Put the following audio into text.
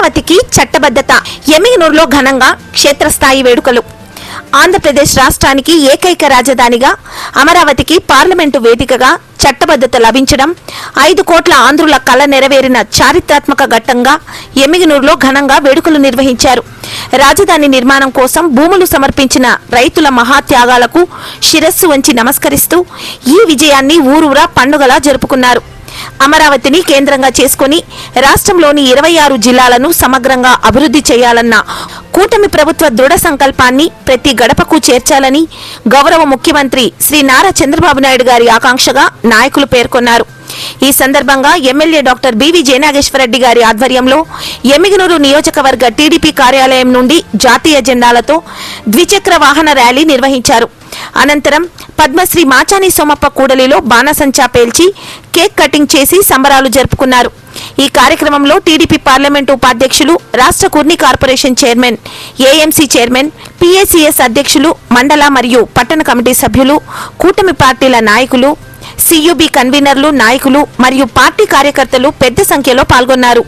అమరావతికి చట్టబద్ధత. ఎమ్మిగనూరులో ఘనంగా క్షేత్రస్థాయి వేడుకలు. ఆంధ్రప్రదేశ్ రాష్ట్రానికి ఏకైక రాజధానిగా అమరావతికి పార్లమెంటు వేదికగా చట్టబద్ధత లభించడం 5 కోట్ల ఆంధ్రుల కల నెరవేరిన చారిత్రాత్మక ఘట్టంగా ఎమ్మిగనూరులో ఘనంగా వేడుకలు నిర్వహించారు. రాజధాని నిర్మాణం కోసం భూములు సమర్పించిన రైతుల మహాత్యాగాలకు శిరస్సు వంచి నమస్కరిస్తూ ఈ విజయాన్ని ఊరూరా పండుగలా జరుపుకున్నారు. అమరావతిని కేంద్రంగా చేసుకుని రాష్ట్రంలోని 26 జిల్లాలను సమగ్రంగా అభివృద్ధి చేయాలన్న కూటమి ప్రభుత్వ దృఢ సంకల్పాన్ని ప్రతి గడపకు చేర్చాలని గౌరవ ముఖ్యమంత్రి శ్రీ నారా చంద్రబాబు నాయుడు గారి ఆకాంక్షగా నాయకులు పేర్కొన్నారు. ఈ సందర్భంగా ఎమ్మెల్యే డాక్టర్ బివి జయనాగేశ్వరరెడ్డి గారి ఆధ్వర్యంలో ఎమ్మిగనూరు నియోజకవర్గ టీడీపీ కార్యాలయం నుండి జాతీయ జెండాలతో ద్విచక్ర వాహన ర్యాలీ నిర్వహించారు. అనంతరం పద్మశ్రీ మాచాని సోమప్ప కూడలిలో బాణసంచా పేల్చి కేక్ కటింగ్ చేసి సంబరాలు జరుపుకున్నారు. ఈ కార్యక్రమంలో టీడీపీ పార్లమెంటు ఉపాధ్యక్షులు, రాష్ట్ర Kurni corporation chairman, AMC chairman, PACS అధ్యక్షులు, మండల మరియు పట్టణ కమిటీ సభ్యులు, కూటమి పార్టీల నాయకులు, సియుబి కన్వీనర్లు, నాయకులు మరియు పార్టీ కార్యకర్తలు పెద్ద సంఖ్యలో పాల్గొన్నారు.